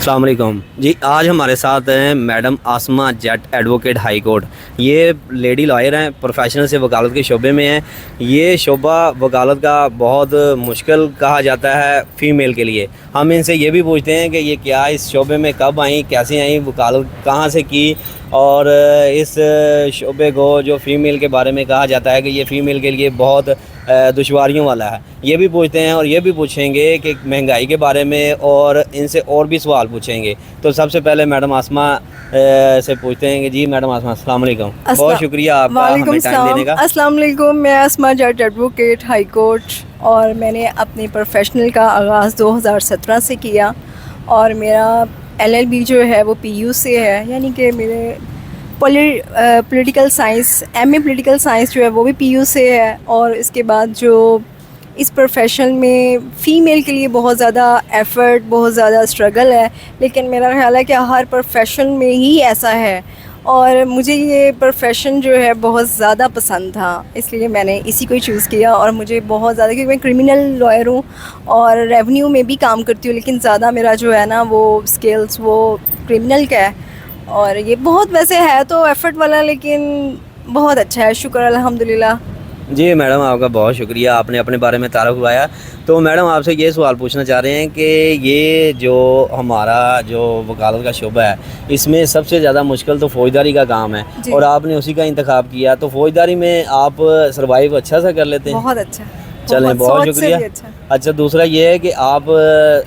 السلام علیکم جی. آج ہمارے ساتھ ہیں میڈم آسمہ جٹ ایڈوکیٹ ہائی کورٹ. یہ لیڈی لائر ہیں, پروفیشنل سے وکالت کے شعبے میں ہیں. یہ شعبہ وکالت کا بہت مشکل کہا جاتا ہے فیمیل کے لیے. ہم ان سے یہ بھی پوچھتے ہیں کہ یہ کیا اس شعبے میں کب آئیں, کیسے آئیں, وکالت کہاں سے کی, اور اس شعبے کو جو فیمیل کے بارے میں کہا جاتا ہے کہ یہ فیمیل کے لیے بہت دشواریوں والا ہے, یہ بھی پوچھتے ہیں. اور یہ بھی پوچھیں گے کہ مہنگائی کے بارے میں, اور ان سے اور بھی سوال پوچھیں گے. تو سب سے پہلے میڈم آسمہ سے پوچھتے ہیں کہ جی میڈم آسمہ السلام علیکم, بہت شکریہ آپ کا ہمیں ٹائم دینے کا. السلام علیکم. میں آسمہ جٹ ایڈوکیٹ ہائی کورٹ, اور میں نے اپنی پروفیشنل کا آغاز 2017 سے کیا, اور میرا LLB جو ہے وہ PU سے ہے, یعنی کہ میرے political science MA political science جو ہے وہ بھی PU سے ہے. اور اس کے بعد جو اس پروفیشن میں فیمیل کے لیے بہت زیادہ ایفرٹ, بہت زیادہ اسٹرگل ہے, لیکن میرا خیال ہے کہ ہر پروفیشن میں ہی ایسا ہے. اور مجھے یہ پروفیشن جو ہے بہت زیادہ پسند تھا, اس لیے میں نے اسی کو ہی چوز کیا. اور مجھے بہت زیادہ, کیونکہ میں کرمنل لائر ہوں اور ریونیو میں بھی کام کرتی ہوں, لیکن زیادہ میرا جو ہے نا وہ اسکلس وہ کرمنل کا ہے. اور یہ بہت ویسے ہے تو ایفرٹ والا, لیکن بہت اچھا ہے, شکر الحمدللہ. جی میڈم آپ کا بہت شکریہ, آپ نے اپنے بارے میں تعارف کرایا. تو میڈم آپ سے یہ سوال پوچھنا چاہ رہے ہیں کہ یہ جو ہمارا جو وکالت کا شعبہ ہے, اس میں سب سے زیادہ مشکل تو فوجداری کا کام ہے, اور آپ نے اسی کا انتخاب کیا. تو فوجداری میں آپ سروائیو اچھا سا کر لیتے ہیں؟ بہت اچھا. چلیں بہت شکریہ. اچھا دوسرا یہ ہے کہ آپ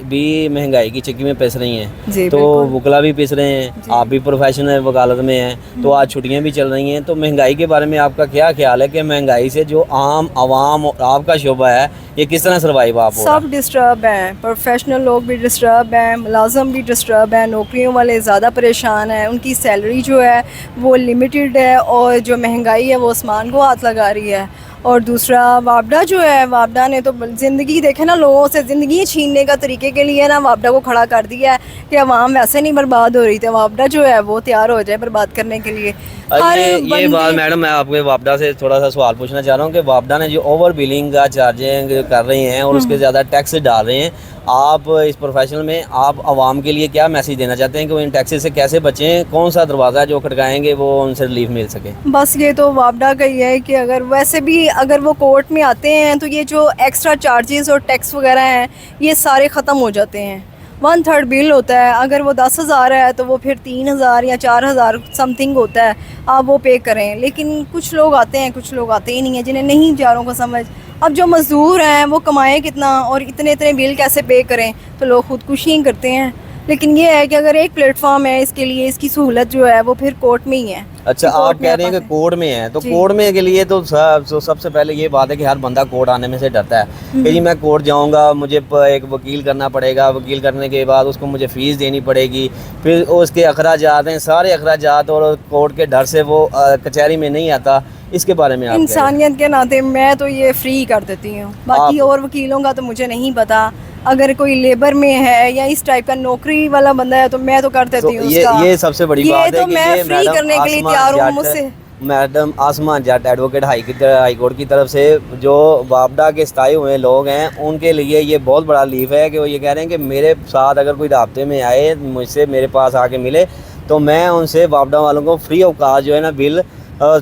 بھی مہنگائی کی چکی میں پس رہی ہیں, تو وکلا بھی پس رہے ہیں, آپ بھی پروفیشنل وکالت میں ہیں, تو آج چھٹیاں بھی چل رہی ہیں. تو مہنگائی کے بارے میں آپ کا کیا خیال ہے کہ مہنگائی سے جو عام عوام اور آپ کا شعبہ ہے یہ کس طرح سروائیو آپ ہو رہا ہے؟ سب ڈسٹرب ہیں, پروفیشنل لوگ بھی ڈسٹرب ہیں, ملازم بھی ڈسٹرب ہیں, نوکریوں والے زیادہ پریشان ہیں, ان کی سیلری جو ہے وہ لمیٹڈ ہے, اور جو مہنگائی ہے وہ آسمان کو ہاتھ لگا رہی ہے. اور دوسرا وابڈا جو ہے, وابڈا نے تو زندگی دیکھے نا, لوگوں سے زندگی چھیننے کا طریقے کے لیے نا وابڈا کو کھڑا کر دیا ہے کہ عوام ویسے نہیں برباد ہو رہی تھی, وابڈا جو ہے وہ تیار ہو جائے برباد کرنے کے لیے. یہ بات میڈم میں آپ کے وابڈا سے تھوڑا سا سوال پوچھنا چاہ رہا ہوں کہ وابڈا نے جو اوور بلنگ کا چارجنگ کر رہے ہیں اور اس کے زیادہ ٹیکس ڈال رہے ہیں, آپ اس پروفیشنل میں آپ عوام کے لیے کیا میسیج دینا چاہتے ہیں کہ وہ ان ٹیکسز سے کیسے بچیں, کون سا دروازہ جو کھٹکائیں گے وہ ان سے ریلیف مل سکے؟ بس یہ تو وابڈا کا ہی ہے کہ اگر ویسے بھی اگر وہ کورٹ میں آتے ہیں تو یہ جو ایکسٹرا چارجز اور ٹیکس وغیرہ ہیں یہ سارے ختم ہو جاتے ہیں. 1/3 بل ہوتا ہے, اگر وہ 10,000 ہے تو وہ پھر 3,000 یا 4,000 سم تھنگ ہوتا ہے, آپ وہ پے کریں. لیکن کچھ لوگ آتے ہیں, کچھ لوگ آتے ہی نہیں ہیں, جنہیں نہیں چاروں کو سمجھ. اب جو مزدور ہیں وہ کمائیں کتنا اور اتنے بل کیسے پے کریں, تو لوگ خودکشی ہی کرتے ہیں. لیکن یہ ہے کہ اگر ایک پلیٹ فارم ہے اس کے لیے, اس کی سہولت جو ہے وہ پھر کورٹ میں ہی ہے. اچھا آپ کہہ رہے ہیں کہ کورٹ میں ہے, تو کورٹ میں کے لیے تو سب سے پہلے یہ بات ہے کہ ہر بندہ کورٹ آنے میں سے ڈرتا ہے کہ جی میں کورٹ جاؤں گا, مجھے ایک وکیل کرنا پڑے گا, وکیل کرنے کے بعد اس کو مجھے فیس دینی پڑے گی, پھر اس کے اخراجات ہیں, سارے اخراجات, اور کورٹ کے ڈر سے وہ کچہری میں نہیں آتا. اس کے بارے میں آپ انسانیت کے ناطے میں تو یہ فری کر دیتی ہوں, باقی اور وکیلوں کا تو مجھے نہیں پتا. اگر کوئی لیبر میں ہے یا اس ٹائپ کا نوکری والا بندہ ہے تو میں تو کر دیتی ہوں. یہ سب سے بڑی بات ہے کہ میں فری کرنے کے لیے تیار ہوں. مجھ سے میڈم آسمہ جٹ ایڈوکیٹ ہائی کورٹ کی طرف سے جو وابڈا کے ستائے ہوئے لوگ ہیں ان کے لیے یہ بہت بڑا ریلیف ہے کہ وہ یہ کہہ رہے ہیں کہ میرے ساتھ اگر کوئی رابطے میں آئے, مجھ سے میرے پاس آ کے ملے, تو میں ان سے وابڈا والوں کو فری آف کاسٹ جو ہے نا بل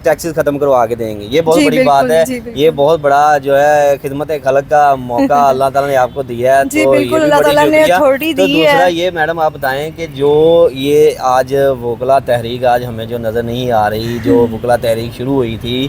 ٹیکسز ختم کروا کے دیں گے. یہ بہت بڑی بات ہے, یہ بہت بڑا جو ہے خدمت خلق کا موقع اللہ تعالیٰ نے آپ کو دیا ہے. جی بالکل, اللہ تعالیٰ نے اتھارٹی دی ہے. تو دوسرا یہ میڈم آپ بتائیں کہ جو یہ آج وکلا تحریک آج ہمیں جو نظر نہیں آ رہی, جو وکلا تحریک شروع ہوئی تھی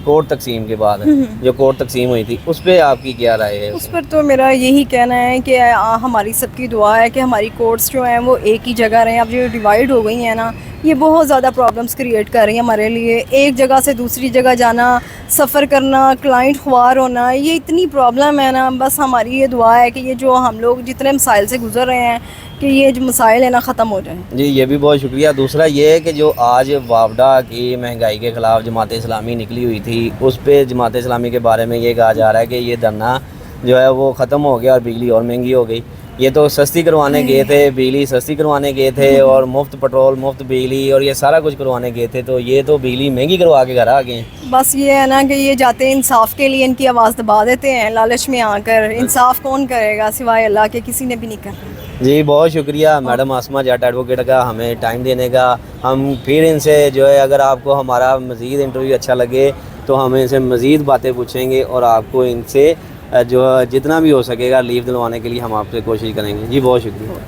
کورٹ تقسیم کے بعد, جو کورٹ تقسیم ہوئی تھی, اس پہ آپ کی کیا رائے ہے؟ اس پر تو میرا یہی کہنا ہے کہ ہماری سب کی دعا ہے کہ ہماری کورٹس جو ہیں وہ ایک ہی جگہ رہیں. اب جو ڈیوائڈ ہو گئی ہیں نا, یہ بہت زیادہ پرابلمس کریٹ کر رہی ہیں ہمارے لیے. ایک جگہ سے دوسری جگہ جانا, سفر کرنا, کلائنٹ خوار ہونا, یہ اتنی پرابلم ہے نا. بس ہماری یہ دعا ہے کہ یہ جو ہم لوگ جتنے مسائل سے گزر رہے ہیں کہ یہ جو مسائل ہیں نا ختم ہو جائیں. جی یہ بھی بہت شکریہ. دوسرا یہ ہے کہ جو آج وابڈا کی مہنگائی کے خلاف جماعت اسلامی نکلی ہوئی تھی, اس پہ جماعت اسلامی کے بارے میں یہ کہا جا رہا ہے کہ یہ دھرنا جو ہے وہ ختم ہو گیا اور بجلی اور مہنگی ہو گئی. یہ تو سستی کروانے گئے تھے, بجلی سستی کروانے گئے تھے, اور مفت پٹرول, مفت بجلی, اور یہ سارا کچھ کروانے گئے تھے, تو یہ تو بجلی مہنگی کروا کے گھر آ گئے ہیں. بس یہ ہے نا کہ یہ جاتے ہیں انصاف کے لیے, ان کی آواز دبا دیتے ہیں لالچ میں آ کر. انصاف کون کرے گا سوائے اللہ کے, کسی نے بھی نہیں کرنا. جی بہت شکریہ میڈم آسمہ جٹ ایڈوکیٹ کا ہمیں ٹائم دینے کا. ہم پھر ان سے جو ہے اگر آپ کو ہمارا مزید انٹرویو اچھا لگے تو ہم ان سے مزید باتیں پوچھیں گے اور آپ کو ان سے جو جتنا بھی ہو سکے گا لیو دلوانے کے لیے ہم آپ سے کوشش کریں گے. جی بہت شکریہ.